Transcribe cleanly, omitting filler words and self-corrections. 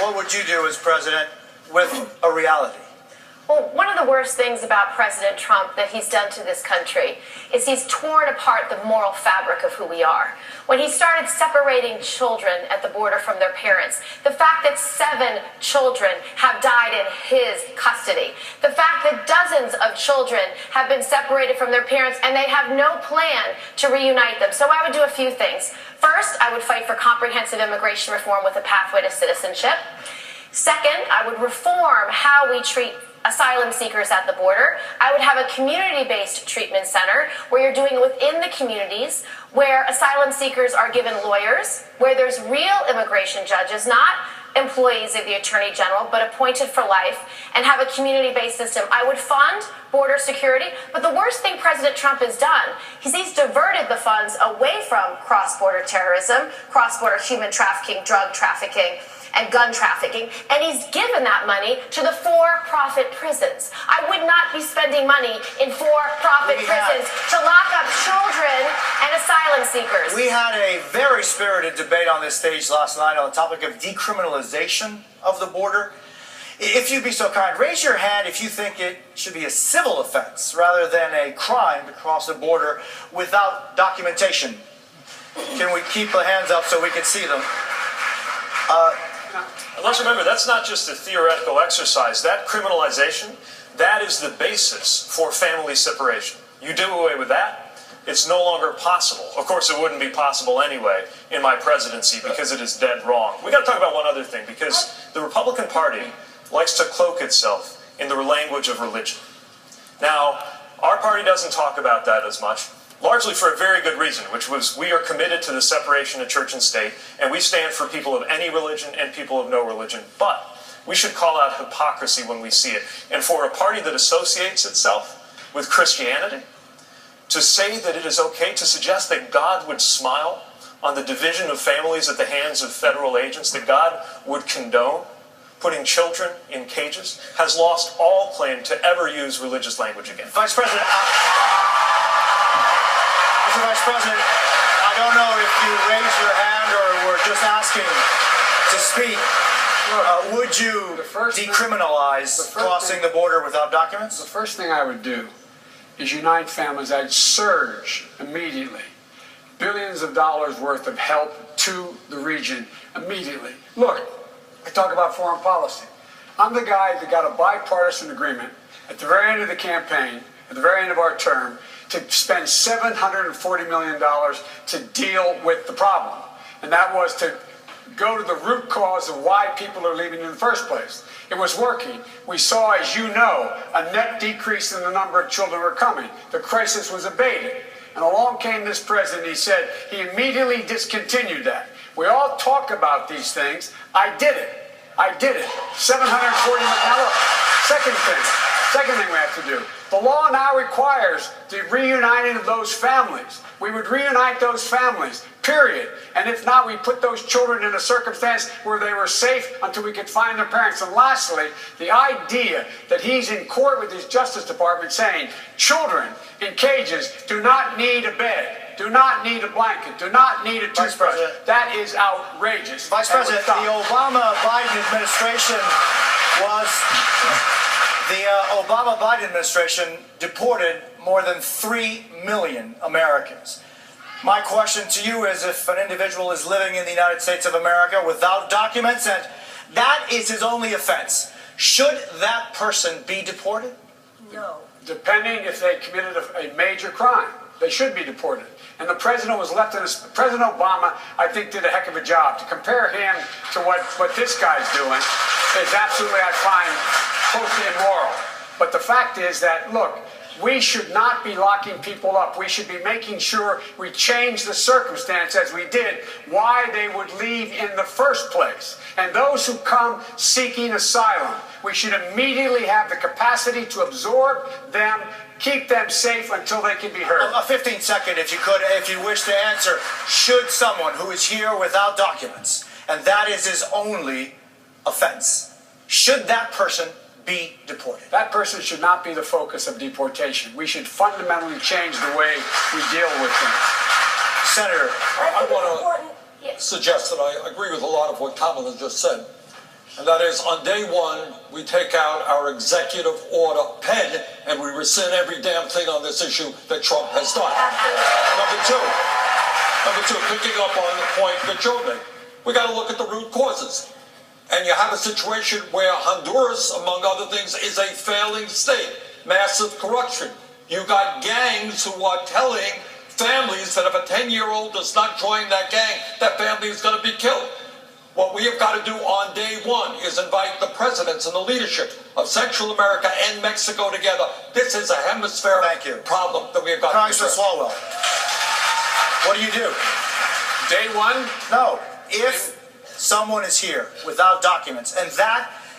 what would you do as president with a reality? Well, one of the worst things about President Trump that he's done to this country is he's torn apart the moral fabric of who we are. When he started separating children at the border from their parents, the fact that 7 children have died in his custody, the fact that dozens of children have been separated from their parents and they have no plan to reunite them. So I would do a few things. First, I would fight for comprehensive immigration reform with a pathway to citizenship. Second, I would reform how we treat asylum seekers at the border. I would have a community-based treatment center where you're doing it within the communities, where asylum seekers are given lawyers, where there's real immigration judges, not employees of the Attorney General, but appointed for life, and have a community-based system. I would fund border security, but the worst thing President Trump has done is he's diverted the funds away from cross-border terrorism, cross-border human trafficking, drug trafficking, and gun trafficking, and he's given that money to the for-profit prisons. I would not be spending money in for-profit prisons to lock up children and asylum seekers. We had a very spirited debate on this stage last night on the topic of decriminalization of the border. If you'd be so kind, raise your hand if you think it should be a civil offense rather than a crime to cross the border without documentation. Can we keep the hands up so we can see them? Let's remember, that's not just a theoretical exercise. That criminalization, that is the basis for family separation. You do away with that, it's no longer possible. Of course, it wouldn't be possible anyway in my presidency because it is dead wrong. We got to talk about one other thing, because the Republican Party likes to cloak itself in the language of religion. Now, our party doesn't talk about that as much, largely for a very good reason, which was we are committed to the separation of church and state, and we stand for people of any religion and people of no religion. But we should call out hypocrisy when we see it. And for a party that associates itself with Christianity, to say that it is okay to suggest that God would smile on the division of families at the hands of federal agents, that God would condone putting children in cages, has lost all claim to ever use religious language again. Vice President, Mr. Vice President, I don't know if you raised your hand or were just asking to speak. Would you decriminalize crossing the border without documents? The first thing I would do is unite families. I'd surge immediately billions of dollars worth of help to the region immediately. Look, I talk about foreign policy. I'm the guy that got a bipartisan agreement at the very end of the campaign, at the very end of our term, to spend $740 million to deal with the problem. And that was to go to the root cause of why people are leaving in the first place. It was working. We saw, as you know, a net decrease in the number of children who were coming. The crisis was abating. And along came this president. He said he immediately discontinued that. We all talk about these things. I did it. I did it. $740 million. Now look, second thing we have to do. The law now requires the reuniting of those families. We would reunite those families, period. And if not, we put those children in a circumstance where they were safe until we could find their parents. And lastly, the idea that he's in court with his Justice Department saying children in cages do not need a bed, do not need a blanket, do not need a toothbrush. That is outrageous. Vice President, the Obama-Biden administration deported more than 3 million Americans. My question to you is, if an individual is living in the United States of America without documents, and that is his only offense, should that person be deported? No. Depending if they committed a major crime, they should be deported. And the president was left in President Obama, I think, did a heck of a job. To compare him to what this guy's doing is absolutely, I find, totally immoral. But the fact is that, look, we should not be locking people up. We should be making sure we change the circumstance, as we did, why they would leave in the first place. And those who come seeking asylum, we should immediately have the capacity to absorb them, keep them safe until they can be heard. A 15-second, if you could, if you wish to answer. Should someone who is here without documents, and that is his only offense, should that person be deported? That person should not be the focus of deportation. We should fundamentally change the way we deal with them. Senator, I want to suggest that I agree with a lot of what Kamala just said. And that is, on day one, we take out our executive order pen and we rescind every damn thing on this issue that Trump has done. Number two, picking up on the point that Joe made, we got to look at the root causes. And you have a situation where Honduras, among other things, is a failing state. Massive corruption. You got gangs who are telling families that if a 10-year-old does not join that gang, that family is going to be killed. What we have got to do on day one is invite the presidents and the leadership of Central America and Mexico together. This is a hemispheric problem that we have got to Congressman address. Swalwell, what do you do? Day one, No, if someone is here without documents, and that